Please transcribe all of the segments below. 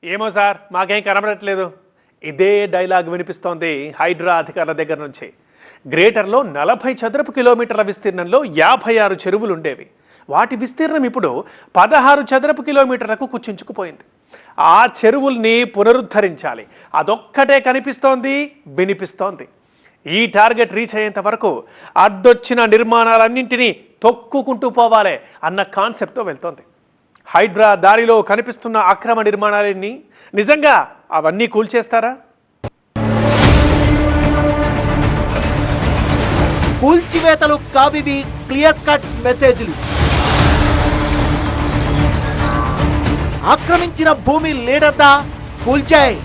ఏమో సార్, మాకేం కనబడట్లేదు. ఇదే డైలాగ్ వినిపిస్తోంది హైడ్రా అధికారుల దగ్గర నుంచి. గ్రేటర్లో 40 చదరపు కిలోమీటర్ల విస్తీర్ణంలో 56 చెరువులు ఉండేవి. వాటి విస్తీర్ణం ఇప్పుడు 16 చదరపు కిలోమీటర్లకు కుచించుకుపోయింది. ఆ చెరువుల్ని పునరుద్ధరించాలి, అదొక్కటే కనిపిస్తోంది, వినిపిస్తోంది. ఈ టార్గెట్ రీచ్ అయ్యేంత వరకు అడ్డొచ్చిన నిర్మాణాలన్నింటినీ తొక్కుకుంటూ పోవాలి అన్న కాన్సెప్ట్తో వెళ్తోంది. హైడ్రా దారిలో కనిపిస్తున్న అక్రమ నిర్మాణాలన్నీ నిజంగా అవన్నీ కూల్చేస్తారా? కూల్చివేతలు కావివి, క్లియర్ కట్ మెసేజ్లు. ఆక్రమించిన భూమి లీడర్దా, కూల్చాయి.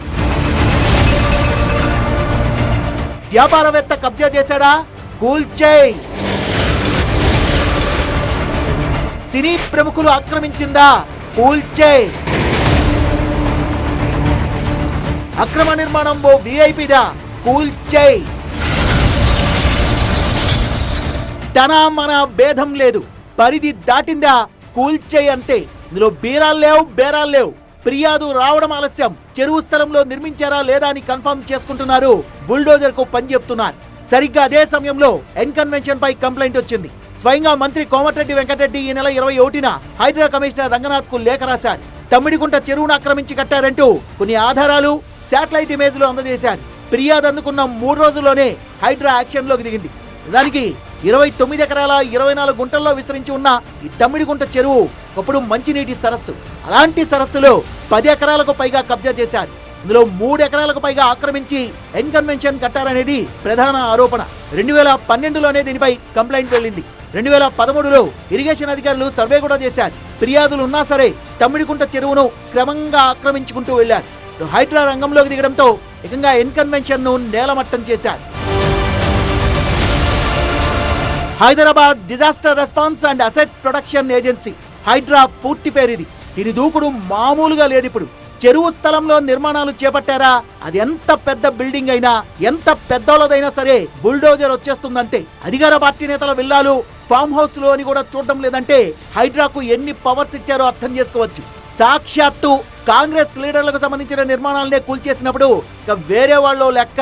వ్యాపారవేత్త కబ్జా చేశాడా, కూల్చాయి. సినీ ప్రముఖులు ఆక్రమించిందా, కూల్చాయి. అక్రమ నిర్మాణం ఓ విఐపిదా, కూల్చాయి. తన మన భేదం లేదు, పరిధి దాటిందా, కూల్చాయి అంతే. ఇందులో బీరాలు లేవు, బేరాలు లేవు. ఫిర్యాదు రావడం ఆలస్యం. చెరువు స్థలంలో నిర్మించారా లేదా అని కన్ఫర్మ్ చేసుకుంటున్నారు. బుల్డోజర్ కు పని చెప్తున్నారు. సరిగ్గా అదే సమయంలో ఎన్కన్వెన్షన్ పై కంప్లైంట్ వచ్చింది. స్వయంగా మంత్రి కోమటిరెడ్డి వెంకటరెడ్డి ఈ నెల 21న హైడ్రా కమిషనర్ రంగనాథ్ కు లేఖ రాశారు. తమ్మిడిగుంట చెరువును ఆక్రమించి కట్టారంటూ కొన్ని ఆధారాలు, శాటిలైట్ ఇమేజ్లు అందజేశారు. ఫిర్యాదు అందుకున్న 3 రోజుల్లోనే హైడ్రా యాక్షన్ లోకి దిగింది. దానికి 29 ఎకరాల 24 గుంటల్లో విస్తరించి ఉన్న ఈ తమ్మిడిగుంట చెరువు ఒకప్పుడు మంచినీటి సరస్సు. అలాంటి సరస్సులో 10 ఎకరాలకు పైగా కబ్జా చేశారు. ఇందులో 3 ఎకరాలకు పైగా ఆక్రమించి ఎన్కన్వెన్షన్ కట్టారనేది ప్రధాన ఆరోపణ. 2012లోనే దీనిపై కంప్లైంట్ వెళ్ళింది. 2013లో ఇరిగేషన్ అధికారులు సర్వే కూడా చేశారు. ఫిర్యాదులు ఉన్నా సరే తమ్మిడిగుంట చెరువును క్రమంగా ఆక్రమించుకుంటూ వెళ్లారు. హైడ్రా రంగంలోకి దిగడంతో ఏకంగా ఎన్కన్వెన్షన్ ను నేలమట్టం చేశారు. Hyderabad disaster response and asset protection agency, HYDRAA పూర్తి పేరిది. దీని దూకుడు మామూలుగా లేదు. ఇప్పుడు చెరువు స్థలంలో నిర్మాణాలు చేపట్టారా, అది ఎంత పెద్ద బిల్డింగ్ అయినా, ఎంత పెద్దోళ్ళదైనా సరే బుల్డోజర్ వచ్చేస్తుందంతే. అధికార పార్టీ నేతల విల్లాలు, ఫామ్ హౌస్ లో అని కూడా చూడడం లేదంటే హైడ్రాకు ఎన్ని పవర్స్ ఇచ్చారో అర్థం చేసుకోవచ్చు. సాక్షాత్తు కాంగ్రెస్ లీడర్లకు సంబంధించిన నిర్మాణాలనే కూల్చేసినప్పుడు ఇక వేరే వాళ్ళు లెక్క.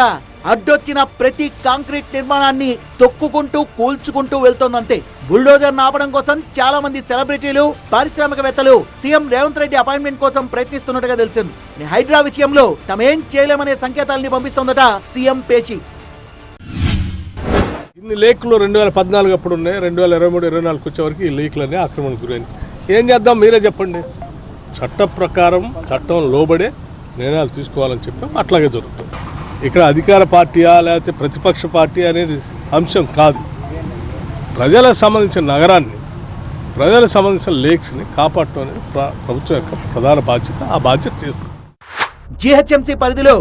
అడ్డొచ్చిన ప్రతి కాంక్రీట్ నిర్మాణాన్ని తొక్కుకుంటూ కూల్చుకుంటూ వెళ్తోందంతే. బుల్డోజర్ ఆపడం కోసం చాలా మంది సెలబ్రిటీలు, పారిశ్రామికవేత్తలు సీఎం రేవంత్ రెడ్డి అపాయింట్మెంట్ కోసం ప్రయత్నిస్తున్నట్టుగా తెలిసింది. హైడ్రా విషయంలో తమేం చేయలేమనే సంకేతాలని పంపిస్తోందట సీఎం పేచి. ఇన్ని లేకులు 2014 అప్పుడు ఉన్నాయి. 2023, 24 వచ్చేవరకు ఈ లేకులన్నీ ఆక్రమణకు గురైంది. ఏం చేద్దాం మీరే చెప్పండి. చట్ట ప్రకారం చట్టం లోబడే నిర్ణయాలు తీసుకోవాలని చెప్పాం. అట్లాగే జరుగుతుంది. ఇక్కడ అధికార పార్టీయా లేకపోతే ప్రతిపక్ష పార్టీ అనేది అంశం కాదు. ప్రజలకు సంబంధించిన నగరాన్ని, ప్రజలకు సంబంధించిన లేక్స్ని కాపాడటం అనేది ప్రభుత్వం యొక్క ప్రధాన బాధ్యత. ఆ బాధ్యత చేస్తుంది. జీహెచ్ఎంసీ పరిధిలో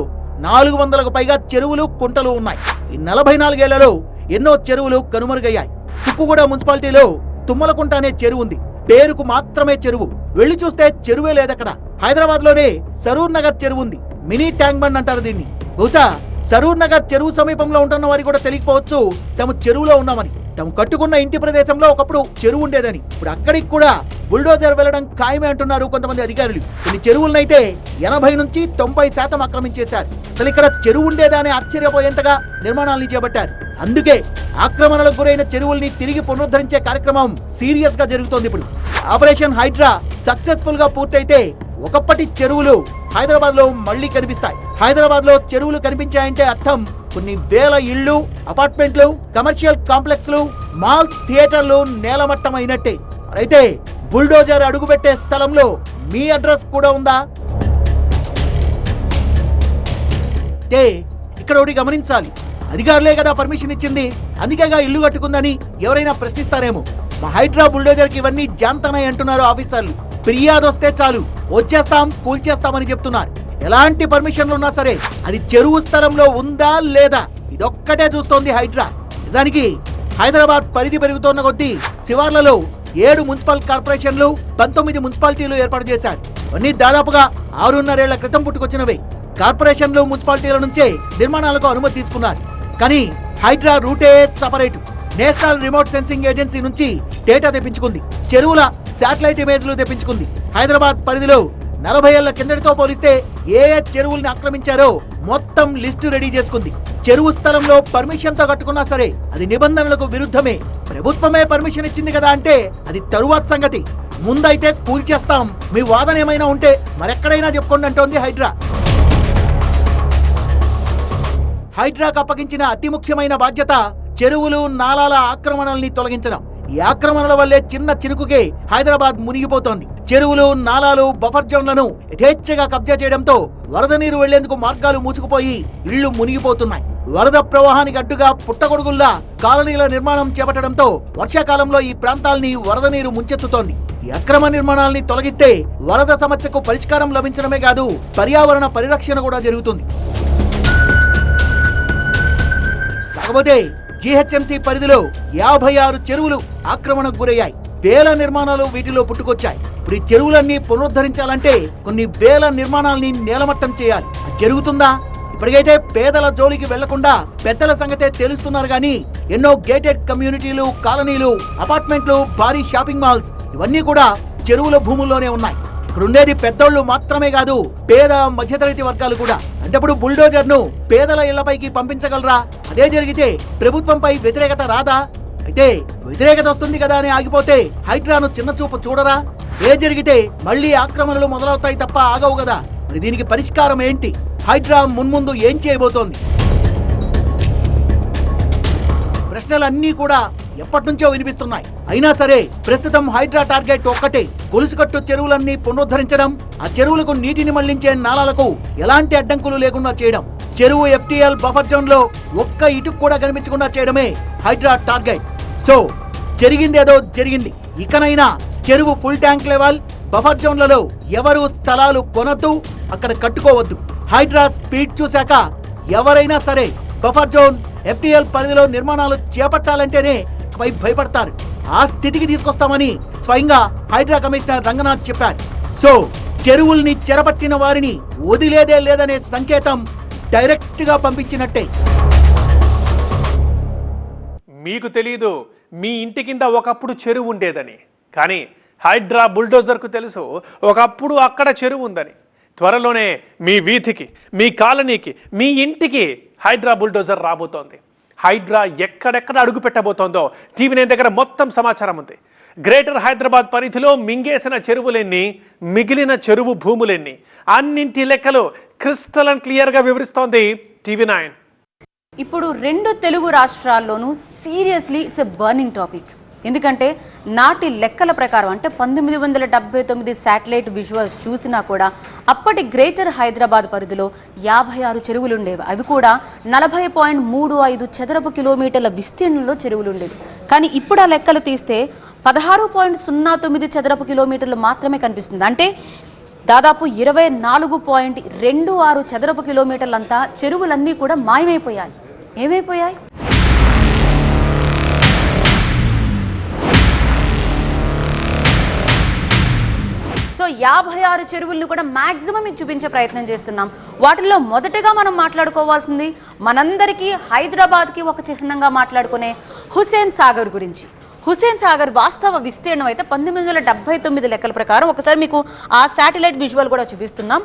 400కు పైగా చెరువులు, కుంటలు ఉన్నాయి. ఈ 44 ఏళ్లలో ఎన్నో చెరువులు కనుమరుగయ్యాయి. తుక్కుగూడ మున్సిపాలిటీలో తుమ్మలకుంట అనే చెరువు ఉంది. పేరుకు మాత్రమే చెరువు, వెళ్లి చూస్తే చెరువే లేదక్కడ. హైదరాబాద్ లోనే సరూర్ నగర్ చెరువు ఉంది. మినీ ట్యాంక్ బండ్ అంటారు దీన్ని. బహుశా సరూర్ నగర్ చెరువు సమీపంలో ఉంటున్న వారికి కూడా తెలియకపోవచ్చు తాము చెరువులో ఉన్నామని. తాము కట్టుకున్న ఇంటి ప్రదేశంలో ఒకప్పుడు చెరువు ఉండేదని. ఇప్పుడు అక్కడికి కూడా బుల్డోజర్ వెళ్లడం ఖాయమే అంటున్నారు కొంతమంది అధికారులు. కొన్ని చెరువులనైతే 80 నుంచి 90% ఆక్రమించేశారు. అసలు ఇక్కడ చెరువు ఉండేదా అని ఆశ్చర్యపోయేంతగా నిర్మాణాలను చేపట్టారు. అందుకే ఆక్రమణలకు గురైన చెరువుల్ని తిరిగి పునరుద్ధరించే కార్యక్రమం సీరియస్ గా జరుగుతోంది. ఇప్పుడు ఆపరేషన్ హైడ్రా సక్సెస్ఫుల్ గా పూర్తయితే ఒకప్పటి చెరువులు హైదరాబాద్ లో మళ్లీ కనిపిస్తాయి. హైదరాబాద్ లో చెరువులు కనిపించాయంటే అర్థం కొన్ని వేల ఇళ్లు, అపార్ట్మెంట్లు, కమర్షియల్ కాంప్లెక్స్లు, మాల్స్, థియేటర్లు నేలమట్టం అయినట్టే. అయితే బుల్డోజర్ అడుగుపెట్టే స్థలంలో మీ అడ్రస్ కూడా ఉందా? ఇక్కడ ఒకటి గమనించాలి. అధికారులే కదా పర్మిషన్ ఇచ్చింది, అందుకేగా ఇల్లు కట్టుకుందని ఎవరైనా ప్రశ్నిస్తారేమో. మా హైడ్రా బుల్డోజర్ కి ఇవన్నీ జాంతనాయి అంటున్నారు ఆఫీసర్లు. ఫిర్యాదు వస్తే చాలు వచ్చేస్తాం, కూల్చేస్తామని చెప్తున్నారు. ఎలాంటి పర్మిషన్లు ఉన్నా సరే అది చెరువు స్థలంలో ఉందా లేదా ఇదొక్కటే చూస్తోంది హైడ్రా. నిజానికి హైదరాబాద్ పరిధి పెరుగుతోన్న కొద్దీ శివార్లలో 7 మున్సిపల్ కార్పొరేషన్లు, 19 మున్సిపాలిటీలు ఏర్పాటు చేశారు. అన్ని దాదాపుగా 6.5 ఏళ్ల క్రితం పుట్టుకొచ్చినవే. కార్పొరేషన్లు, మున్సిపాలిటీల నుంచే నిర్మాణాలకు అనుమతి తీసుకున్నారు. కానీ హైడ్రా రూటే సపరేటు. నేషనల్ రిమోట్ సెన్సింగ్ ఏజెన్సీ నుంచి డేటా తెప్పించుకుంది. చెరువుల శాటిలైట్ ఇమేజ్లు తెప్పించుకుంది. హైదరాబాద్ పరిధిలో 40 ఏళ్ల కిందటితో పోలిస్తే ఏ చెరువుల్ని ఆక్రమించారో మొత్తం లిస్టు రెడీ చేసుకుంది. చెరువు స్థలంలో పర్మిషన్ తో కట్టుకున్నా సరే అది నిబంధనలకు విరుద్ధమే. ప్రభుత్వమే పర్మిషన్ ఇచ్చింది కదా అంటే అది తరువాత సంగతి. ముందైతే కూల్చేస్తాం, మీ వాదన ఏమైనా ఉంటే మరెక్కడైనా చెప్పుకోండి అంటోంది హైడ్రా. హైడ్రాకు అప్పగించిన అతి ముఖ్యమైన బాధ్యత చెరువులు నాలాల ఆక్రమణల్ని తొలగించడం. ఈ ఆక్రమణల వల్లే చిన్న చినుకుకే హైదరాబాద్ మునిగిపోతోంది. చెరువులు నాలాలు బఫర్ జోన్లను యథేచ్ఛగా కబ్జా చేయడంతో వరద నీరు వెళ్లేందుకు మార్గాలు మూసుకుపోయి ఇళ్లు మునిగిపోతున్నాయి. వరద ప్రవాహానికి అడ్డుగా పుట్టగొడుగుల్లా కాలనీల నిర్మాణం చేపట్టడంతో వర్షాకాలంలో ఈ ప్రాంతాల్ని వరద నీరు ముంచెత్తుతోంది. ఈ అక్రమ నిర్మాణాల్ని తొలగిస్తే వరద సమస్యకు పరిష్కారం లభించడమే కాదు, పర్యావరణ పరిరక్షణ కూడా జరుగుతుంది. కాకపోతే జీహెచ్ఎంసీ పరిధిలో 56 చెరువులు ఆక్రమణకు గురయ్యాయి. వేల నిర్మాణాలు వీటిలో పుట్టుకొచ్చాయి. ఇప్పుడు ఈ చెరువులన్నీ పునరుద్ధరించాలంటే కొన్ని వేల నిర్మాణాలని నేలమట్టం చేయాలి. అది జరుగుతుందా? ఇప్పటికైతే పేదల జోలికి వెళ్లకుండా పెద్దల సంగతే తెలుస్తున్నారు కానీ ఎన్నో గేటెడ్ కమ్యూనిటీలు, కాలనీలు, అపార్ట్మెంట్లు, భారీ షాపింగ్ మాల్స్ ఇవన్నీ కూడా చెరువుల భూముల్లోనే ఉన్నాయి. ఇక్కడ ఉండేది పెద్దోళ్ళు మాత్రమే కాదు, పేద మధ్యతరగతి వర్గాలు కూడా. అంటే ఇప్పుడు బుల్డోజర్ ను పేదల ఇళ్లపైకి పంపించగలరా? అదే జరిగితే ప్రభుత్వంపై వ్యతిరేకత రాదా? అయితే వ్యతిరేకత వస్తుంది కదా అని ఆగిపోతే హైడ్రాను చిన్న చూపు చూడరా? ఏ జరిగితే మళ్లీ ఆక్రమణలు మొదలవుతాయి తప్ప ఆగవు కదా. మరి దీనికి పరిష్కారం ఏంటి? హైడ్రా మున్ముందు ఏం చేయబోతోంది? ప్రశ్నలన్నీ కూడా ఎప్పటి నుంచో వినిపిస్తున్నాయి. అయినా సరే ప్రస్తుతం హైడ్రా టార్గెట్ ఒక్కటే, గొలుసుకట్టు చెరువులన్నీ పునరుద్ధరించడం, ఆ చెరువులకు నీటిని మళ్లించే నాలాలకు ఎలాంటి అడ్డంకులు లేకుండా చేయడం, చెరువు FTL బఫర్ జోన్ లో ఒక్క ఇటుకు కూడా కనిపించకుండా చేయడమే హైడ్రా టార్గెట్. సో జరిగిందేదో జరిగింది. ఇకనైనా చెరువు ఫుల్ ట్యాంక్ లెవెల్ బఫర్ జోన్లలో ఎవరు స్థలాలు కొనద్దు, అక్కడ కట్టుకోవద్దు. హైడ్రా స్పీడ్ చూశాక ఎవరైనా సరే బఫర్ జోన్ FTL పరిధిలో నిర్మాణాలు చేపట్టాలంటేనే భయపడతారు. ఆ స్థితికి తీసుకొస్తామని స్వయంగా హైడ్రా కమిషనర్ రంగనాథ్ చెప్పారు. సో చెరువుల్ని చెరపట్టిన వారిని వదిలేదే లేదనే సంకేతం డైరెక్ట్ గా పంపించినట్టే. మీకు తెలీదు మీ ఇంటి కింద ఒకప్పుడు చెరువు ఉండేదని, కానీ హైడ్రా బుల్డోజర్కు తెలుసు ఒకప్పుడు అక్కడ చెరువు ఉందని. త్వరలోనే మీ వీధికి, మీ కాలనీకి, మీ ఇంటికి హైడ్రా బుల్డోజర్ రాబోతోంది. హైడ్రా ఎక్కడెక్కడ అడుగు పెట్టబోతోందో TV9 దగ్గర మొత్తం సమాచారం ఉంది. గ్రేటర్ హైదరాబాద్ పరిధిలో మింగేసిన చెరువులెన్ని, మిగిలిన చెరువు భూములెన్ని, అన్నింటి లెక్కలు క్రిస్టల్ అండ్ క్లియర్గా వివరిస్తోంది TV9. ఇప్పుడు 2 తెలుగు రాష్ట్రాల్లోనూ seriously it's a burning topic. ఎందుకంటే నాటి లెక్కల ప్రకారం అంటే 1979 శాటిలైట్ విజువల్స్ చూసినా కూడా అప్పటి గ్రేటర్ హైదరాబాద్ పరిధిలో 56 చెరువులు ఉండేవి. అవి కూడా 40.35 చదరపు కిలోమీటర్ల విస్తీర్ణంలో చెరువులు ఉండేవి. కానీ ఇప్పుడు ఆ లెక్కలు తీస్తే 16.09 చదరపు కిలోమీటర్లు మాత్రమే కనిపిస్తుంది. అంటే దాదాపు 24.26 చదరపు కిలోమీటర్లంతా చెరువులన్నీ కూడా మాయమైపోయాయి. ఏమైపోయాయి? సో 56 చెరువులను కూడా మ్యాక్సిమం మీకు చూపించే ప్రయత్నం చేస్తున్నాం. వాటిల్లో మొదటగా మనం మాట్లాడుకోవాల్సింది మనందరికీ హైదరాబాద్కి ఒక చిహ్నంగా మాట్లాడుకునే హుస్సేన్ సాగర్ గురించి. హుస్సేన్ సాగర్ వాస్తవ విస్తీర్ణం అయితే 1979 లెక్కల ప్రకారం, ఒకసారి మీకు ఆ శాటిలైట్ విజువల్ కూడా చూపిస్తున్నాం,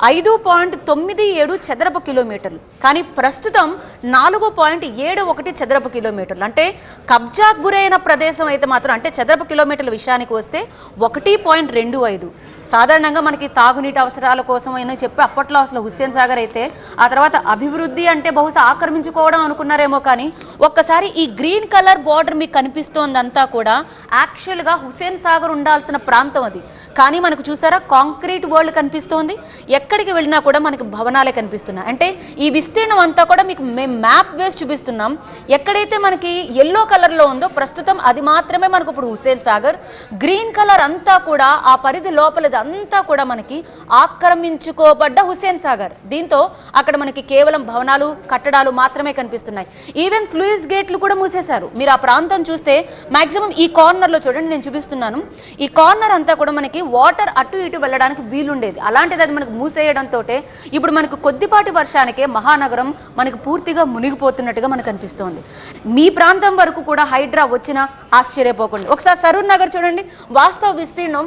5.97 చదరపు కిలోమీటర్లు. కానీ ప్రస్తుతం 4.71 చదరపు కిలోమీటర్లు. అంటే కబ్జాకు గురైన ప్రదేశం అయితే మాత్రం, అంటే చదరపు కిలోమీటర్ల విషయానికి వస్తే 1.25. సాధారణంగా మనకి తాగునీటి అవసరాల కోసం అయినా చెప్పి అప్పట్లో అసలు హుస్సేన్ సాగర్ అయితే ఆ తర్వాత అభివృద్ధి అంటే బహుశా ఆక్రమించుకోవడం అనుకున్నారేమో. కానీ ఒక్కసారి ఈ గ్రీన్ కలర్ బార్డర్ మీకు కనిపిస్తోంది అంతా కూడా యాక్చువల్గా హుస్సేన్ సాగర్ ఉండాల్సిన ప్రాంతం అది. కానీ మనకు చూసారా కాంక్రీట్ వరల్డ్ కనిపిస్తోంది. ఎక్కడికి వెళ్ళినా కూడా మనకు భవనాలే కనిపిస్తున్నాయి. అంటే ఈ విస్తీర్ణం అంతా కూడా మీకు మేము మ్యాప్ వేసి చూపిస్తున్నాం. ఎక్కడైతే మనకి ఎల్లో కలర్లో ఉందో ప్రస్తుతం అది మాత్రమే మనకు ఇప్పుడు హుస్సేన్ సాగర్. గ్రీన్ కలర్ అంతా కూడా ఆ పరిధి లోపలది అంతా కూడా మనకి ఆక్రమించుకోబడ్డ హుస్సేన్ సాగర్. దీంతో అక్కడ మనకి కేవలం భవనాలు, కట్టడాలు మాత్రమే కనిపిస్తున్నాయి. ఈవెన్ స్లూయిస్ గేట్లు కూడా మూసేశారు. మీరు ఆ ప్రాంతం చూస్తే మాక్సిమం ఈ కార్నర్లో చూడండి, నేను చూపిస్తున్నాను. ఈ కార్నర్ అంతా కూడా మనకి వాటర్ అటు ఇటు వెళ్ళడానికి వీలుండేది. అలాంటిది అది మనకు మూసేయడంతో ఇప్పుడు మనకు కొద్దిపాటి వర్షానికే మహానగరం మనకు పూర్తిగా మునిగిపోతున్నట్టుగా మనకు అనిపిస్తోంది. మీ ప్రాంతం వరకు కూడా హైడ్రా వచ్చినా ఆశ్చర్యపోకండి. ఒకసారి సరూర్ నగర్ చూడండి, వాస్తవ విస్తీర్ణం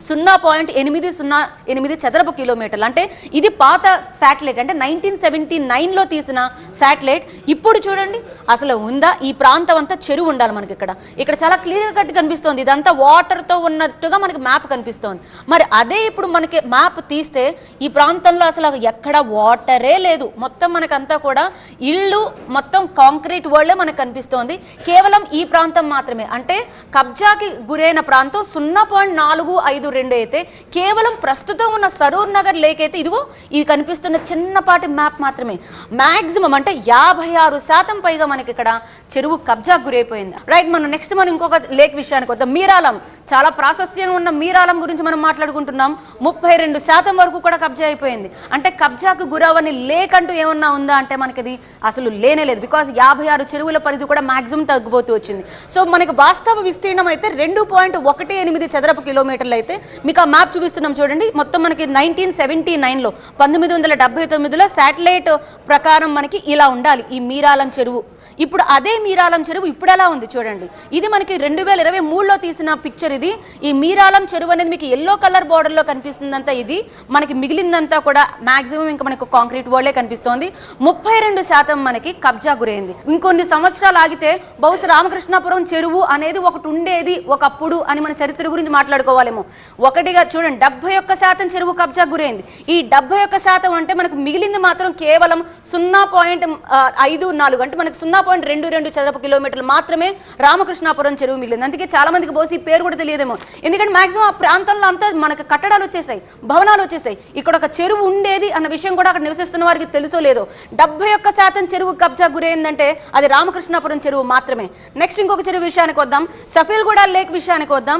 0.808 చదరపు కిలోమీటర్లు. అంటే ఇది పాత శాటిలైట్, అంటే 1979లో తీసిన శాటిలైట్. ఇప్పుడు చూడండి అసలు ఉందా, ఈ ప్రాంతం అంతా చెరువు ఉండాలి మనకి. ఇక్కడ చాలా క్లియర్ కట్ కనిపిస్తుంది, ఇదంతా వాటర్తో ఉన్నట్టుగా మనకి మ్యాప్ కనిపిస్తోంది. మరి అదే ఇప్పుడు మనకి మ్యాప్ తీస్తే ఈ ప్రాంతంలో అసలు ఎక్కడ వాటరే లేదు, మొత్తం మనకంతా కూడా ఇళ్ళు, మొత్తం కాంక్రీట్ వరల్డే మనకు కనిపిస్తోంది. కేవలం ఈ ప్రాంతం మాత్రమే, అంటే కబ్జాకి గురైన ప్రాంతం 0.452 అయితే కేవలం ప్రస్తుతం ఉన్న సరూర్ నగర్ లేక్ అయితే ఇదిగో ఇది కనిపిస్తున్న చిన్నపాటి మ్యాప్ మాత్రమే. మ్యాక్సిమం అంటే 56% పైగా మనకి ఇక్కడ చెరువు కబ్జా గురైపోయింది. రైట్, మనం నెక్స్ట్ ఇంకొక లేక్ విషయానికి వద్దాం. మీరాలం, చాలా ప్రాశస్త్యంగా ఉన్న మీరాలం గురించి మనం మాట్లాడుకుంటున్నాం. 32% వరకు కూడా కబ్జా అయిపోయింది. అంటే కబ్జాకు గురవని లేక్ అంటూ ఏమన్నా ఉందా అంటే మనకి అది అసలు లేనే లేదు. బికాజ్ 56 చెరువుల పరిధి కూడా మాక్సిమం తగ్గిపోతూ వచ్చింది. సో మనకి వాస్తవ విస్తీర్ణం అయితే 2.18 చదరపు కిలోమీటర్లు అయితే మీకు ఆ మ్యాప్ చూపిస్తున్నాం చూడండి. మొత్తం మనకి 1979లో 1979లో శాటిలైట్ ప్రకారం మనకి ఇలా ఉండాలి ఈ మీరాలం చెరువు. ఇప్పుడు అదే మీరాలం చెరువు ఇప్పుడు ఎలా ఉంది చూడండి. ఇది మనకి 2023లో తీసిన పిక్చర్. ఇది ఈ మీరాలం చెరువు అనేది మీకు ఎల్లో కలర్ బార్డర్లో కనిపిస్తుందంతా. ఇది మనకి మిగిలిందంతా కూడా మాక్సిమం ఇంకా మనకు కాంక్రీట్ వాల్లే కనిపిస్తోంది. 32% మనకి కబ్జా గురైంది. ఇంకొన్ని సంవత్సరాలు ఆగితే బహుశా రామకృష్ణాపురం చెరువు అనేది ఒకటి ఉండేది ఒకప్పుడు అని మన చరిత్ర గురించి మాట్లాడుకోవాలేమో. ఒకటిగా చూడండి 71% చెరువు కబ్జా గురైంది. ఈ 71% అంటే మనకు మిగిలింది మాత్రం కేవలం 0.54 అంటే మనకి 0.22 చదరపు కిలోమీటర్లు మాత్రమే రామకృష్ణాపురం చెరువు మిగిలింది. అందుకే చాలా మందికి బహుశా ఈ పేరు కూడా తెలియదేమో, ఎందుకంటే మాక్సిమం ఆ ప్రాంతంలో అంతా మనకు కట్టడాలు వచ్చేసాయి, భవనాలు వచ్చేసాయి. ఇక్కడ ఒక చెరువు ఉండేది అన్న విషయం కూడా అక్కడ నివసిస్తున్న వారికి తెలుసో లేదో. 71% చెరువు కబ్జా గురైందంటే అది రామకృష్ణాపురం చెరువు మాత్రమే. నెక్స్ట్ ఇంకొక చెరువు విషయానికి వద్దాం. సఫీల్గూడ లేక్ విషయానికి వద్దాం.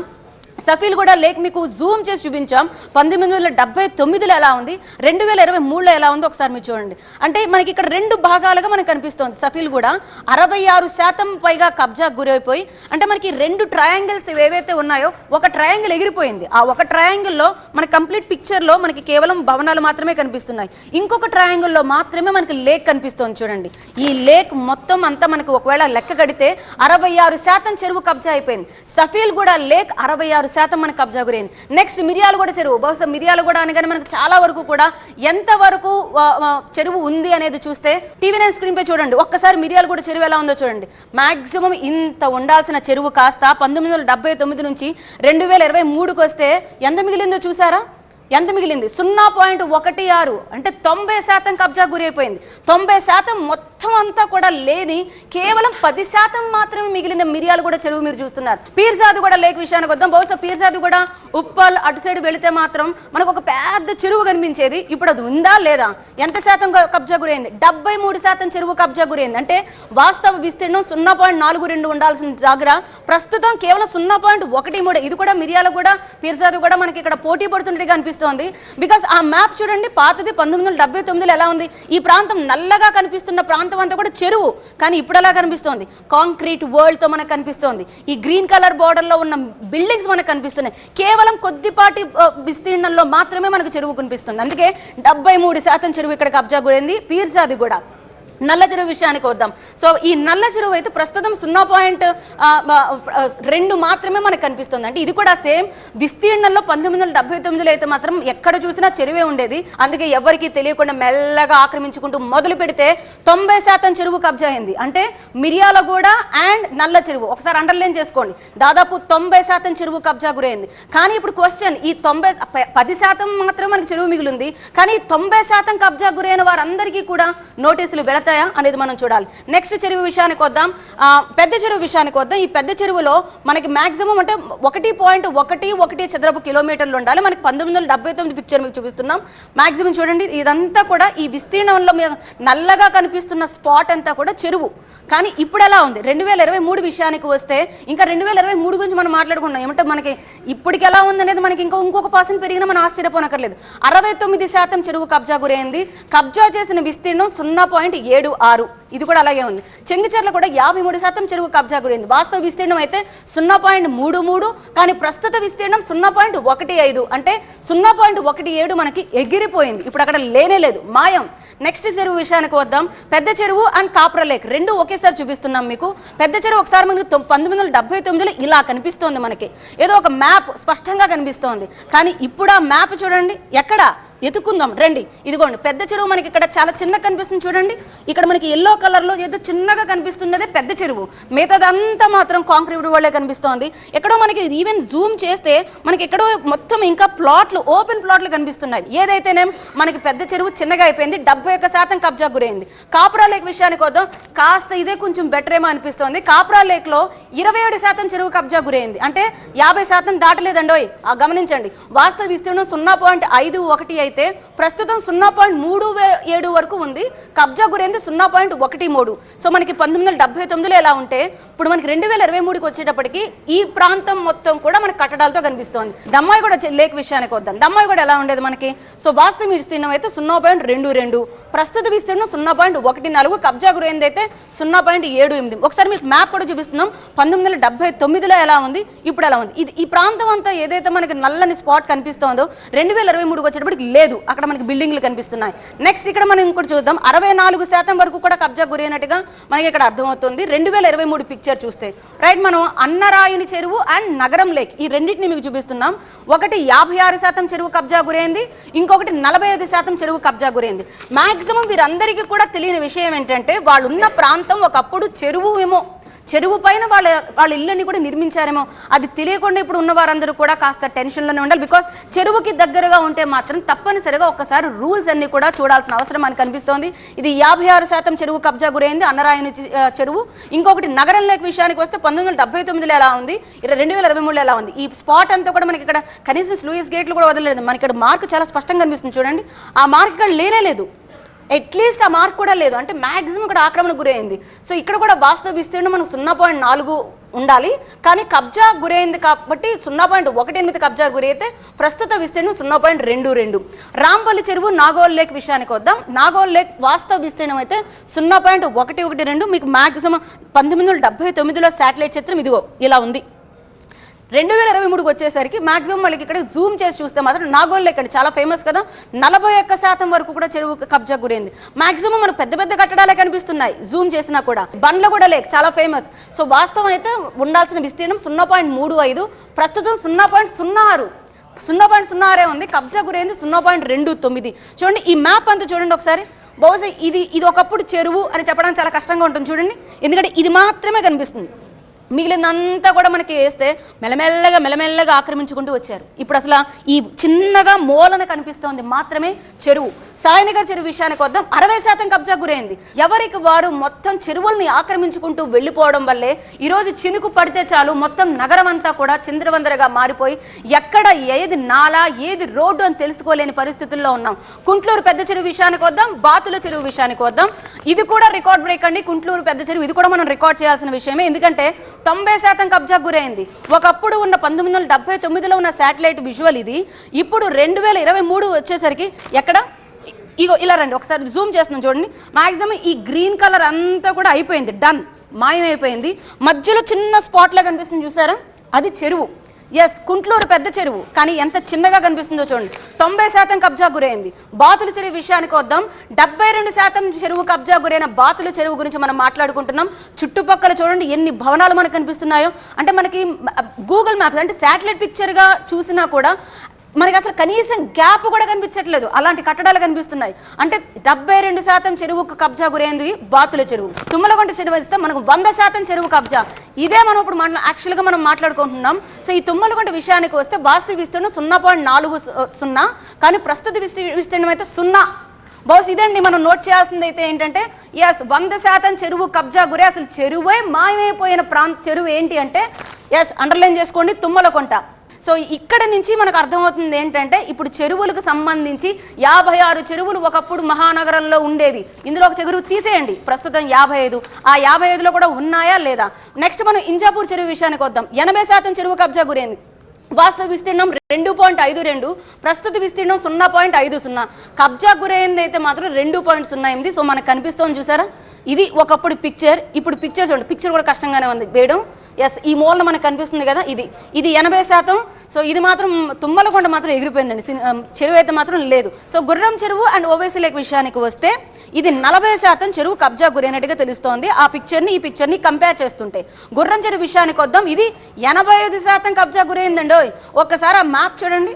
సఫీల్గూడ లేక్ మీకు జూమ్ చేసి చూపించాం. 1979లో ఎలా ఉంది, 2023లో ఎలా ఉంది ఒకసారి మీరు చూడండి. అంటే మనకి ఇక్కడ 2 భాగాలుగా మనకు కనిపిస్తోంది. సఫీల్గూడ 66% పైగా కబ్జా గురైపోయి, అంటే మనకి 2 ట్రయాంగిల్స్ ఏవైతే ఉన్నాయో ఒక ట్రయాంగిల్ ఎగిరిపోయింది. ఆ ఒక ట్రయాంగిల్లో మన కంప్లీట్ పిక్చర్లో మనకి కేవలం భవనాలు మాత్రమే కనిపిస్తున్నాయి. ఇంకొక ట్రయాంగిల్లో మాత్రమే మనకి లేక్ కనిపిస్తోంది చూడండి. ఈ లేక్ మొత్తం అంతా మనకి ఒకవేళ లెక్క కడితే 66% చెరువు కబ్జా అయిపోయింది. సఫీల్గూడ లేక్ 66% మనకు కబ్జా గురైంది. నెక్స్ట్ మిర్యాలగూడ చెరువు. బహుశా మిర్యాలగూడ అనగానే మనకు చాలా వరకు కూడా ఎంత వరకు చెరువు ఉంది అనేది చూస్తే TV9 స్క్రీన్ పై చూడండి. ఒక్కసారి మిర్యాలగూడ చెరువు ఎలా ఉందో చూడండి. మాక్సిమం ఇంత ఉండాల్సిన చెరువు కాస్త 1979 నుంచి 2023కి వస్తే ఎంత మిగిలిందో చూసారా? ఎంత మిగిలింది? 0.16 అంటే 90% కబ్జా గురైపోయింది. 90% మొత్తం అంతా కూడా లేని కేవలం 10% మాత్రమే మిగిలిన మిర్యాలగూడ చెరువు మీరు చూస్తున్నారు. పీర్జాదిగూడ లేక్ విషయానికి వద్దాం. బహుశా పీర్జాదిగూడ ఉప్పల్ అటు సైడ్ వెళితే మాత్రం మనకు ఒక పెద్ద చెరువు కనిపించేది. ఇప్పుడు అది ఉందా లేదా? ఎంత శాతం కబ్జా గురైంది? 73% చెరువు కబ్జా గురైంది. అంటే వాస్తవ విస్తీర్ణం 0.42 ఉండాల్సిన దగ్గర ప్రస్తుతం కేవలం 0.13. ఇది కూడా మిర్యాలగూడ పీర్జాదిగూడ మనకి ఇక్కడ పోటీ పడుతున్నట్టుగా అనిపిస్తుంది. బికాస్ ఆ మ్యాప్ చూడండి, పాతది 1979లో ఎలా ఉంది. ఈ ప్రాంతం నల్లగా కనిపిస్తున్న ప్రాంతం అంతా కూడా చెరువు, కానీ ఇప్పుడు ఎలా కనిపిస్తోంది? కాంక్రీట్ వరల్డ్ తో మనకు కనిపిస్తోంది. ఈ గ్రీన్ కలర్ బార్డర్ లో ఉన్న బిల్డింగ్స్ మనకు కనిపిస్తున్నాయి. కేవలం కొద్దిపాటి విస్తీర్ణంలో మాత్రమే మనకు చెరువు కనిపిస్తుంది. అందుకే 73% చెరువు ఇక్కడ కబ్జా గురైంది. పీర్జాదిగూడ నల్ల చెరువు విషయానికి వద్దాం. సో ఈ నల్ల చెరువు అయితే ప్రస్తుతం 0.2 మాత్రమే మనకు కనిపిస్తుంది. అంటే ఇది కూడా సేమ్ విస్తీర్ణంలో 1979లో అయితే మాత్రం ఎక్కడ చూసినా చెరువే ఉండేది. అందుకే ఎవరికి తెలియకుండా మెల్లగా ఆక్రమించుకుంటూ మొదలు పెడితే 90% చెరువు కబ్జా అయింది. అంటే మిర్యాలగూడ అండ్ నల్ల చెరువు ఒకసారి అండర్లైన్ చేసుకోండి. దాదాపు 90% చెరువు కబ్జా గురైంది. కానీ ఇప్పుడు క్వశ్చన్, ఈ 10% మాత్రమే మనకి చెరువు మిగిలింది, కానీ 90% కబ్జా గురైన వారందరికీ కూడా నోటీసులు వెళతాయి అనేది మనం చూడాలి. నెక్స్ట్ చెరువు విషయానికి వద్దాం. పెద్ద చెరువు విషయానికి వద్దాం. ఈ పెద్ద చెరువులో మనకి మాక్సిమం అంటే 1.11 చదరపు కిలోమీటర్లు ఉండాలి. మనకి 1979 పిక్చర్ మీకు చూపిస్తున్నాం. మాక్సిమం చూడండి, ఇదంతా కూడా ఈ విస్తీర్ణంలో నల్లగా కనిపిస్తున్న స్పాట్ అంతా కూడా చెరువు. కానీ ఇప్పుడు ఎలా ఉంది? 2023 విషయానికి వస్తే ఇంకా 2023 గురించి మనం మాట్లాడుకున్నాం. ఏమంటే మనకి ఇప్పటికి ఎలా ఉంది అనేది మనకి ఇంకొక % పెరిగినా మనం ఆశ్చర్యపోనక్కర్లేదు. 69% చెరువు కబ్జా గురైంది. కబ్జా చేసిన విస్తీర్ణం 0.7 0.76 ఇది కూడా అలాగే ఉంది. చెంగిచెర్ల కూడా 53% చెరువు కబ్జా గురైంది. వాస్తవ విస్తీర్ణం అయితే 0.33, కానీ ప్రస్తుత విస్తీర్ణం 0.15 అంటే 0.17 మనకి ఎగిరిపోయింది. ఇప్పుడు అక్కడ లేనే లేదు, మాయం. నెక్స్ట్ చెరువు విషయానికి వద్దాం. పెద్ద చెరువు అండ్ కాప్రా లేక్ రెండు ఒకేసారి చూపిస్తున్నాం మీకు. పెద్ద చెరువు ఒకసారి మనకి 1979లో ఇలా కనిపిస్తోంది, మనకి ఏదో ఒక మ్యాప్ స్పష్టంగా కనిపిస్తోంది. కానీ ఇప్పుడు ఆ మ్యాప్ చూడండి, ఎక్కడ ఎత్తుకుందాం రండి. ఇదిగోండి పెద్ద చెరువు మనకి ఇక్కడ చాలా చిన్నగా కనిపిస్తుంది చూడండి. ఇక్కడ మనకి ఎల్లో కలర్లో ఏదో చిన్నగా కనిపిస్తున్నదే పెద్ద చెరువు, మిగతాదంతా మాత్రం కాంక్రీట్ వాళ్ళే కనిపిస్తోంది. ఎక్కడో మనకి ఈవెన్ జూమ్ చేస్తే మనకి ఎక్కడో మొత్తం ఇంకా ప్లాట్లు, ఓపెన్ ప్లాట్లు కనిపిస్తున్నాయి. ఏదైతేనేం మనకి పెద్ద చెరువు చిన్నగా అయిపోయింది, 71% కబ్జా గురైంది. కాప్రా లేక్ విషయానికి వద్దాం, కాస్త ఇదే కొంచెం బెటర్ ఏమో అనిపిస్తోంది. కాప్రా లేక్లో 27% చెరువు కబ్జా గురైంది, అంటే 50% దాటలేదండోయ్. గమనించండి, వాస్తవ విస్తీర్ణం 0.51 అయితే ప్రస్తుతం 0.37 వరకు ఉంది. కబ్జా గురైంది 0.13. సో మనకి 1979లో ఎలా ఉంటే ఇప్పుడు మనకి 2023కి వచ్చేటప్పటికి ఈ ప్రాంతం మొత్తం కూడా మనకి కట్టడాలతో కనిపిస్తోంది. దమ్మాయి కూడా లేక్ విషయానికి వద్దాం. దమ్మాయి కూడా ఎలా ఉండేది మనకి? సో వాస్తవ విస్తీర్ణం అయితే 0.22, ప్రస్తుత విస్తీర్ణం 0.14, కబ్జా గురైంది అయితే 0.78. ఒకసారి మీకు మ్యాప్ కూడా చూపిస్తున్నాం. 1979లో ఎలా ఉంది, ఇప్పుడు ఎలా ఉంది. ఇది ఈ ప్రాంతం అంతా ఏదైతే మనకి నల్లని స్పాట్ కనిపిస్తోందో 2023కి వచ్చేటప్పటికి లేదు, అక్కడ మనకి బిల్డింగ్లు కనిపిస్తున్నాయి. నెక్స్ట్ ఇక్కడ మనం ఇంకోటి చూద్దాం. 64% వరకు కూడా కబ్జా గురైనట్టుగా మనకి ఇక్కడ అర్థమవుతుంది 2023 పిక్చర్ చూస్తే. రైట్, మనం అన్నరాయుని చెరువు అండ్ నగరం లేక్ ఈ రెండింటిని మీకు చూపిస్తున్నాం. ఒకటి 56% చెరువు కబ్జా గురైంది, ఇంకొకటి 45% చెరువు కబ్జా గురైంది. మాక్సిమం వీరందరికీ కూడా తెలియని విషయం ఏంటంటే వాళ్ళున్న ప్రాంతం ఒకప్పుడు చెరువు ఏమో, చెరువు పైన వాళ్ళ ఇళ్ళని కూడా నిర్మించారేమో, అది తెలియకుండా ఇప్పుడు ఉన్న వారందరూ కూడా కాస్త టెన్షన్లోనే ఉండాలి. బికాస్ చెరువుకి దగ్గరగా ఉంటే మాత్రం తప్పనిసరిగా ఒక్కసారి రూల్స్ అన్ని కూడా చూడాల్సిన అవసరం మనకు కనిపిస్తోంది. ఇది 56% చెరువు కబ్జా గురైంది, అన్నరాయుని చెరువు. ఇంకొకటి నగరం లేక్ విషయానికి వస్తే 1979లో ఎలా ఉంది, 2023లో ఎలా ఉంది. ఈ స్పాట్ అంతా కూడా మనకి ఇక్కడ కనీసం స్లూయిస్ గేట్లు కూడా వదలలేదు. మనకి ఇక్కడ మార్క్ చాలా స్పష్టంగా కనిపిస్తుంది చూడండి. ఆ మార్క్ ఇక్కడ లేనే లేదు, అట్లీస్ట్ ఆ మార్క్ కూడా లేదు, అంటే మ్యాక్సిమం ఇక్కడ ఆక్రమణకు గురైంది. సో ఇక్కడ కూడా వాస్తవ విస్తీర్ణం మనకు 0.4 ఉండాలి, కానీ కబ్జా గురైంది కాబట్టి 0.18 కబ్జా గురైతే ప్రస్తుత విస్తీర్ణం 0.22. రాంపల్లి చెరువు నాగోల్ లేక్ విషయానికి వద్దాం. నాగోల్ లేక్ వాస్తవ విస్తీర్ణం అయితే 0.112. మీకు మ్యాక్సిమం 1979లో శాటిలైట్ చిత్రం ఇదిగో ఇలా ఉంది. 2023కి వచ్చేసరికి మాక్సిమం మనకి ఇక్కడ జూమ్ చేసి చూస్తే మాత్రం నాగోల్ లేక్ అండి చాలా ఫేమస్ కదా, 41% వరకు కూడా చెరువు కబ్జా గురైంది. మాక్సిమం మనకు పెద్ద పెద్ద కట్టడాలే కనిపిస్తున్నాయి జూమ్ చేసినా కూడా. బండ్లగూడ లేక్ చాలా ఫేమస్. సో వాస్తవం అయితే ఉండాల్సిన విస్తీర్ణం 0.35, ప్రస్తుతం 0.06 ఉంది, కబ్జా గురైంది 0.29. చూడండి ఈ మ్యాప్ అంతా చూడండి ఒకసారి. బహుశా ఇది ఒకప్పుడు చెరువు అని చెప్పడానికి చాలా కష్టంగా ఉంటుంది చూడండి, ఎందుకంటే ఇది మాత్రమే కనిపిస్తుంది. మిగిలినంతా కూడా మనకి వేస్తే మెల్లమెల్లగా ఆక్రమించుకుంటూ వచ్చారు. ఇప్పుడు అసలు ఈ చిన్నగా మూలన కనిపిస్తోంది మాత్రమే చెరువు. సాయినగర్ చెరువు విషయానికి వద్దాం. 60% కబ్జా గురైంది. ఎవరికి వారు మొత్తం చెరువుల్ని ఆక్రమించుకుంటూ వెళ్ళిపోవడం వల్లే ఈరోజు చినుకు పడితే చాలు మొత్తం నగరం అంతా కూడా చిందరవందరగా మారిపోయి ఎక్కడ ఏది నాలా ఏది రోడ్డు అని తెలుసుకోలేని పరిస్థితుల్లో ఉన్నాం. కుంట్లూరు పెద్ద చెరువు విషయానికి వద్దాం. బాతుల చెరువు విషయానికి వద్దాం. ఇది కూడా రికార్డ్ బ్రేక్ అండి. కుంట్లూరు పెద్ద చెరువు ఇది కూడా మనం రికార్డ్ చేయాల్సిన విషయమే, ఎందుకంటే 90% కబ్జా గురైంది. ఒకప్పుడు ఉన్న 1979లో ఉన్న శాటిలైట్ విజువల్ ఇది. ఇప్పుడు 2023 వచ్చేసరికి ఎక్కడ ఇగో ఇలా రండి ఒకసారి జూమ్ చేస్తున్నాం చూడండి. మాక్సిమం ఈ గ్రీన్ కలర్ అంతా కూడా అయిపోయింది, డన్, మాయమైపోయింది. మధ్యలో చిన్న స్పాట్లో కనిపిస్తుంది చూసారా, అది చెరువు. ఎస్, కుంట్లూరు పెద్ద చెరువు, కానీ ఎంత చిన్నగా కనిపిస్తుందో చూడండి. 90% కబ్జా గురైంది. బాతుల చెరువు విషయానికి వద్దాం. 72% చెరువు కబ్జా గురైన బాతుల చెరువు గురించి మనం మాట్లాడుకుంటున్నాం. చుట్టుపక్కల చూడండి ఎన్ని భవనాలు మనకు కనిపిస్తున్నాయో. అంటే మనకి గూగుల్ మ్యాప్స్ అంటే శాటిలైట్ పిక్చర్గా చూసినా కూడా మనకి అసలు కనీసం గ్యాప్ కూడా కనిపించట్లేదు, అలాంటి కట్టడాలు కనిపిస్తున్నాయి. అంటే 72% చెరువుకు కబ్జా గురైంది బాతుల చెరువు. తుమ్మలగుంట చెరువు ఇస్తే మనకు 100% చెరువు కబ్జా. ఇదే మనం ఇప్పుడు యాక్చువల్గా మనం మాట్లాడుకుంటున్నాం. సో ఈ తుమ్మలగుంట విషయానికి వస్తే వాస్తవ విస్తీర్ణం 0.40, కానీ ప్రస్తుత విస్తీర్ణం అయితే 0. బహుశా ఇదండి మనం నోట్ చేయాల్సింది అయితే ఏంటంటే, ఎస్ 100% చెరువు కబ్జా గురే. అసలు చెరువే మాయమైపోయిన చెరువు ఏంటి అంటే ఎస్ అండర్లైన్ చేసుకోండి, తుమ్మలగుంట. సో ఇక్కడ నుంచి మనకు అర్థమవుతుంది ఏంటంటే ఇప్పుడు చెరువులకు సంబంధించి 56 చెరువులు ఒకప్పుడు మహానగరంలో ఉండేవి. ఇందులో ఒక చెరువు తీసేయండి, ప్రస్తుతం 55. ఆ 55లో కూడా ఉన్నాయా లేదా? నెక్స్ట్ మనం ఇంజాపూర్ చెరువు విషయానికి వద్దాం. 80% చెరువు కబ్జా గురైంది. వాస్తవ విస్తీర్ణం 2.52, ప్రస్తుత విస్తీర్ణం 0.50. కబ్జా గురైంది అయితే మాత్రం 2.08. సో మనకు కనిపిస్తోంది చూసారా, ఇది ఒకప్పుడు పిక్చర్, ఇప్పుడు పిక్చర్ చూడండి, పిక్చర్ కూడా కష్టంగానే ఉంది వేయడం. ఎస్, ఈ మూలన మనకు కనిపిస్తుంది కదా, ఇది 80%. సో ఇది మాత్రం తుమ్మలకొండ మాత్రం ఎగిరిపోయిందండి, చెరువు అయితే మాత్రం లేదు. సో గుర్రం చెరువు అండ్ ఓవేసీ లేక్ విషయానికి వస్తే ఇది 40% చెరువు కబ్జా గురైనట్టుగా తెలుస్తోంది. ఆ పిక్చర్ని ఈ పిక్చర్ని కంపేర్ చేస్తుంటే గుర్రం చెరువు విషయానికి వద్దాం, ఇది 85% కబ్జా గురైందండి. ఒక్కసారి ఆ మ్యాప్ చూడండి.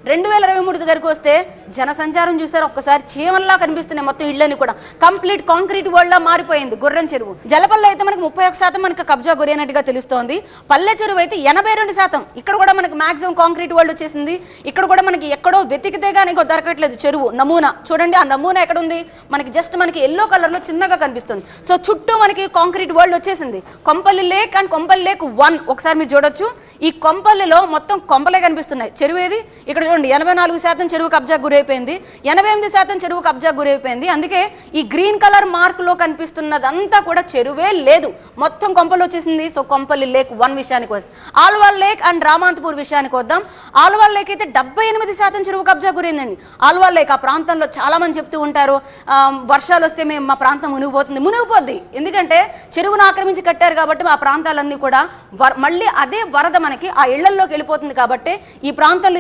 2023 దగ్గరకు వస్తే జనసంచారం చూస్తారు, ఒక్కసారి చీమల్లా కనిపిస్తున్నాయి మొత్తం ఇళ్ళని కూడా. కంప్లీట్ కాంక్రీట్ వరల్డ్ లా మారిపోయింది గుర్రం చెరువు. జలపల్లి అయితే మనకు 31% మనకు కబ్జా గురైనట్టుగా తెలుస్తోంది. పల్లె చెరువు అయితే 82%. ఇక్కడ కూడా మనకు మాక్సిమం కాంక్రీట్ వరల్డ్ వచ్చేసింది. ఇక్కడ కూడా మనకి ఎక్కడో వెతికితే కానీ దొరకట్లేదు చెరువు నమూనా. చూడండి ఆ నమూనా ఎక్కడ ఉంది, మనకి జస్ట్ మనకి ఎల్లో కలర్ లో చిన్నగా కనిపిస్తుంది. సో చుట్టూ మనకి కాంక్రీట్ వరల్డ్ వచ్చేసింది. Kompally lake and Kompally lake 1 ఒకసారి మీరు చూడొచ్చు. ఈ కొంపల్లిలో మొత్తం కొంపలే కనిపిస్తున్నాయి. చెరువు ఏది ఇక్కడ చూడండి, 84% చెరువు కబ్జా గురైపోయింది, 88% చెరువు కబ్జా గురైపోయింది. అందుకే ఈ గ్రీన్ కలర్ మార్క్ లో కనిపిస్తున్నదంతా కూడా చెరువే లేదు, మొత్తం కొంపలు వచ్చేసింది. సో కొంపల్లి లేక్ 1 విషయానికి వస్తే, ఆల్వాల్ లేక్ అండ్ రామాంతపూర్ విషయానికి వద్దాం. ఆల్వాల్ లేక్ అయితే 78% చెరువు కబ్జా గురైందండి. ఆల్వాల్ లేక్ ఆ ప్రాంతంలో చాలా మంది చెప్తూ ఉంటారు, వర్షాలు వస్తే మేము మా ప్రాంతం మునిగిపోద్ది. ఎందుకంటే చెరువును ఆక్రమించి కట్టారు కాబట్టి ఆ ప్రాంతాలన్నీ కూడా మళ్ళీ అదే వరద మనకి ఆ ఇళ్లలోకి వెళ్ళిపోతుంది. కాబట్టి ఈ ప్రాంతంలో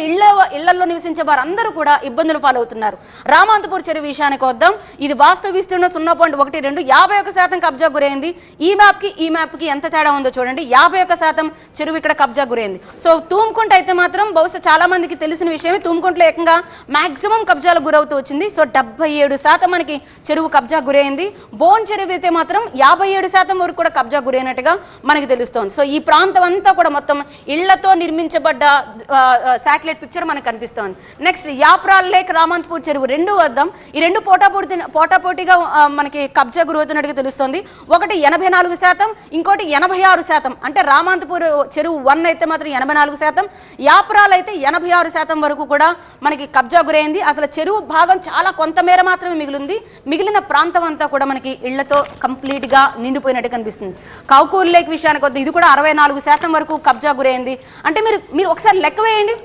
ఇళ్లలో నివసించే వారందరూ కూడా ఇబ్బందులు పాలవుతున్నారు. రామాంతపూర్ చెరువు విషయానికి వద్దాం. ఇది వాస్తవ విస్తీర్ణం 0.12, 51% కబ్జా గురైంది. ఈ మ్యాప్ కి ఎంత తేడా ఉందో చూడండి, 51% చెరువు ఇక్కడ కబ్జా గురైంది. సో తూముకుంట అయితే మాత్రం బహుశా చాలా మందికి తెలిసిన విషయమే, తూముకుంటలో ఏకంగా మాక్సిమం కబ్జాలకు గురవుతూ వచ్చింది. సో 77% మనకి చెరువు కబ్జా గురైంది. బోన్ చెరువు అయితే మాత్రం 57% వరకు కూడా కబ్జా గురైనట్టుగా మనకి తెలుస్తోంది. సో ఈ ప్రాంతం అంతా కూడా మొత్తం ఇళ్లతో నిర్మించబడ్డ శాటిలైట్ పిక్చర్ మనకు కనిపిస్తోంది. నెక్స్ట్ యాప్రాల్ లేక్, రామాంతపూర్ చెరువు 2 వద్దాం. ఈ 2 పోటాపోటీగా మనకి కబ్జా గురవుతున్నట్టుగా తెలుస్తోంది. ఒకటి 84%, ఇంకోటి 86%. అంటే రామాంతపూర్ చెరువు 1 అయితే మాత్రం 84%, యాప్రాల్ అయితే 86% వరకు కూడా మనకి కబ్జా గురైంది. అసలు చెరువు భాగం చాలా కొంతమేర మాత్రమే మిగిలింది. మిగిలిన ప్రాంతం అంతా కూడా మనకి ఇళ్లతో కంప్లీట్ గా నిండిపోయినట్టు కనిపిస్తుంది. కౌకూర్ లేక్ విషయానికి వద్ద, ఇది కూడా 64% వరకు కబ్జా గురైంది. అంటే మీరు ఒకసారి లెక్క వేయండి.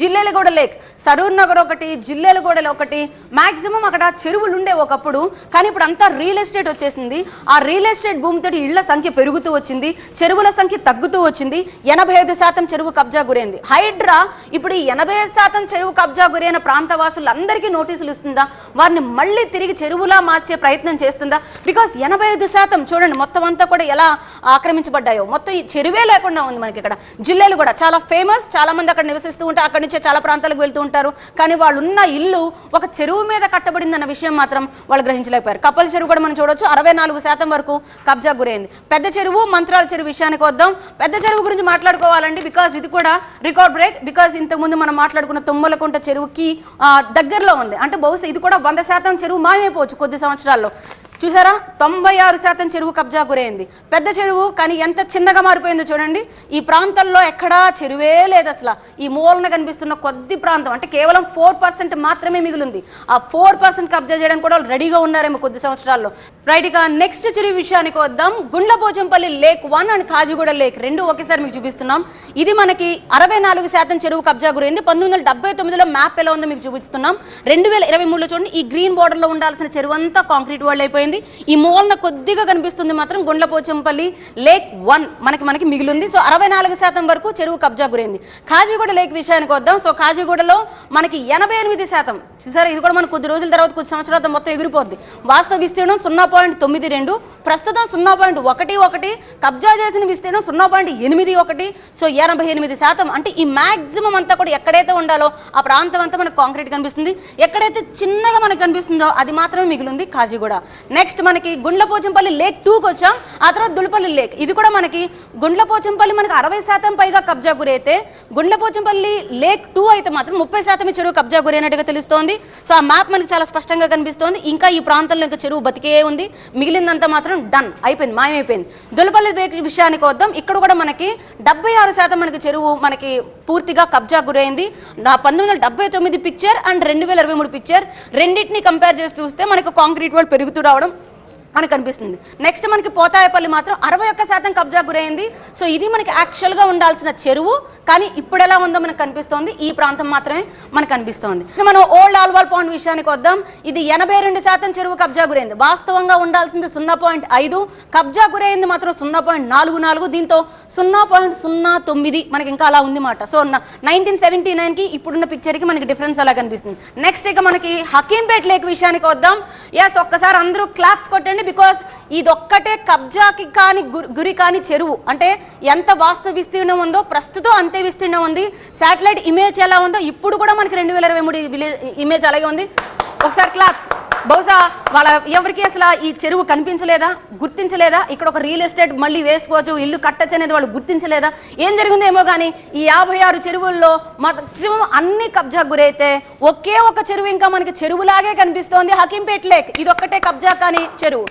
జిల్లేలగూడ లేక్, సరూర్ నగర్ ఒకటి, జిల్లేలగూడలో ఒకటి, మాక్సిమం అక్కడ చెరువులు ఉండే ఒకప్పుడు. కానీ ఇప్పుడు అంతా రియల్ ఎస్టేట్ వచ్చేసింది. ఆ రియల్ ఎస్టేట్ భూమితో ఇళ్ల సంఖ్య పెరుగుతూ వచ్చింది, చెరువుల సంఖ్య తగ్గుతూ వచ్చింది. 85% చెరువు కబ్జా గురైంది. హైడ్రా ఇప్పుడు ఈ 80% చెరువు కబ్జా గురైన ప్రాంతవాసులందరికీ నోటీసులు ఇస్తుందా, వారిని మళ్ళీ తిరిగి చెరువులా మార్చే ప్రయత్నం చేస్తుందా? బికాస్ 85% చూడండి మొత్తం అంతా కూడా ఎలా ఆక్రమించబడ్డాయో, మొత్తం ఈ చెరువే లేకుండా ఉంది మనకి ఇక్కడ. జిల్లేలు కూడా చాలా ఫేమస్, చాలా మంది అక్కడ నివసిస్తూ ఉంటారు, అక్కడి నుంచే చాలా ప్రాంతాలకు వెళ్తూ ఉంటారు. కానీ వాళ్ళు ఉన్న ఇల్లు ఒక చెరువు మీద కట్టబడిందన్న విషయం మాత్రం వాళ్ళు గ్రహించలేకపోయారు. కప్పల చెరువు కూడా మనం చూడొచ్చు, 64% వరకు కబ్జా గురైంది. పెద్ద చెరువు, మంత్రాల చెరువు విషయానికి వద్దాం. పెద్ద చెరువు గురించి మాట్లాడుకోవాలండి, బికాజ్ ఇది కూడా రికార్డ్ బ్రేక్. బికాజ్ ఇంతకుముందు మనం మాట్లాడుకున్న తుమ్మలకుంట చెరువుకి దగ్గరలో ఉంది. అంటే బహుశా ఇది కూడా 100% చెరువు మాయమైపోవచ్చు కొద్ది సంవత్సరాల్లో. చూసారా, 96% చెరువు కబ్జా గురైంది. పెద్ద చెరువు కానీ ఎంత చిన్నగా మారిపోయిందో చూడండి. ఈ ప్రాంతంలో ఎక్కడా చెరువే లేదు అసలు. ఈ మూలన కనిపిస్తున్న కొద్ది ప్రాంతం అంటే కేవలం 4% మాత్రమే మిగిలింది. ఆ 4% కబ్జా చేయడానికి కూడా రెడీగా ఉన్నారేమో కొద్ది సంవత్సరాల్లో. రైట్, ఇక నెక్స్ట్ చెరువు విషయానికి వద్దాం. గుండ్లపోచంపల్లి లేక్ 1 అండ్ కాజిగూడ లేక్ 2 ఒకేసారి మీకు చూపిస్తున్నాం. ఇది మనకి 64% చెరువు కబ్జా గురైంది. 1979లో మ్యాప్ ఎలా ఉందో మీకు చూపిస్తున్నాం. 2023లో చూడండి, ఈ గ్రీన్ బోర్డర్ లో ఉండాల్సిన చెరువు అంతా కాంక్రీట్ వరల్డ్ అయిపోయింది. ఈ మూలన కొద్దిగా కనిపిస్తుంది మాత్రం గుండ్లపోచంపల్లి లేక్ 1 మనకి మిగిలింది. సో 64% వరకు చెరువు కబ్జా గురైంది. కాజిగూడ లేక్ విషయానికి వద్దాం. సో కాజిగూడలో మనకి 88%. చూసారా, ఇది కూడా మనకు కొద్ది రోజుల తర్వాత కొద్ది సంవత్సరాల మొత్తం ఎగిరిపోద్ది. వాస్తవ విస్తీర్ణం 0.92, ప్రస్తుతం 0.11, కబ్జా చేసిన విస్తీర్ణం 0.81. సో 88%. అంటే ఈ మాక్సిమం అంతా కూడా ఎక్కడైతే ఉండాలో ఆ ప్రాంతం అంతా మనకు కాంక్రీట్ కనిపిస్తుంది. ఎక్కడైతే చిన్నగా మనకు కనిపిస్తుందో అది మాత్రమే మిగిలింది కాజిగూడ. నెక్స్ట్ మనకి గుండ్లపోచంపల్లి లేక్ 2కి వచ్చాం. ఆ తర్వాత దులపల్లి లేక్. ఇది కూడా మనకి గుండ్లపోచంపల్లి మనకి 60% పైగా కబ్జా గురైతే, గుండ్లపోచంపల్లి లేక్ 2 అయితే మాత్రం 30% చెరువు కబ్జా గురైనట్టుగా తెలుస్తోంది. సో ఆ మ్యాప్ మనకి చాలా స్పష్టంగా కనిపిస్తోంది. ఇంకా ఈ ప్రాంతంలో ఇంకా చెరువు బతికే ఉంది, మిగిలిందంతా మాత్రం డన్ అయిపోయింది, మాయమైపోయింది. దులపల్లి లేక్ విషయానికి వద్దాం. ఇక్కడ కూడా మనకి 76% మనకి చెరువు మనకి పూర్తిగా కబ్జా గురైంది. 1979 పిక్చర్ అండ్ 2023 పిక్చర్ రెండింటిని కంపేర్ చేసి చూస్తే మనకు కాంక్రీట్ వాళ్ళు పెరుగుతూ రావడం మనకు కనిపిస్తుంది. నెక్స్ట్ మనకి పోతాయపల్లి మాత్రం 61% కబ్జా గురైంది. సో ఇది మనకి యాక్చువల్గా ఉండాల్సిన చెరువు, కానీ ఇప్పుడు ఎలా ఉందో మనకు కనిపిస్తోంది, ఈ ప్రాంతం మాత్రమే మనకు కనిపిస్తోంది. మనం ఓల్డ్ ఆల్వాల్ పాండ్ విషయానికి వద్దాం. ఇది 82% చెరువు కబ్జా గురైంది. వాస్తవంగా ఉండాల్సింది 0.5, కబ్జా గురైంది మాత్రం 0.44, దీంతో 0.09 మనకి ఇంకా అలా ఉంది మాట. సో 1979కి ఇప్పుడున్న పిక్చర్కి మనకి డిఫరెన్స్ అలా కనిపిస్తుంది. నెక్స్ట్ ఇక మనకి హకీంపేట్ లేక్ విషయానికి వద్దాం. ఎస్, ఒక్కసారి అందరూ క్లాప్స్ కొట్టండి, బికాస్ ఇదొక్కటే కబ్జాకి కాని గురి కాని చెరువు. అంటే ఎంత వాస్తవ విస్తీర్ణం ఉందో ప్రస్తుతం అంతే విస్తీర్ణం ఉంది. శాటిలైట్ ఇమేజ్ ఎలా ఉందో ఇప్పుడు కూడా మనకి 2023 ఇమేజ్ అలాగే ఉంది. ఒకసారి క్లాప్స్. బహుశా వాళ్ళ ఎవరికి అసలు ఈ చెరువు కనిపించలేదా, గుర్తించలేదా, ఇక్కడ ఒక రియల్ ఎస్టేట్ మళ్ళీ వేసుకోవచ్చు, ఇల్లు కట్టచ్చు అనేది వాళ్ళు గుర్తించలేదా, ఏం జరిగిందో ఏమో. కానీ ఈ 56 చెరువుల్లో మాక్సిమం అన్ని కబ్జా గురైతే ఒకే ఒక చెరువు ఇంకా మనకి చెరువులాగే కనిపిస్తోంది, హకీంపేట్ లేక్. ఇదొక్కటే కబ్జా కాని చెరువు.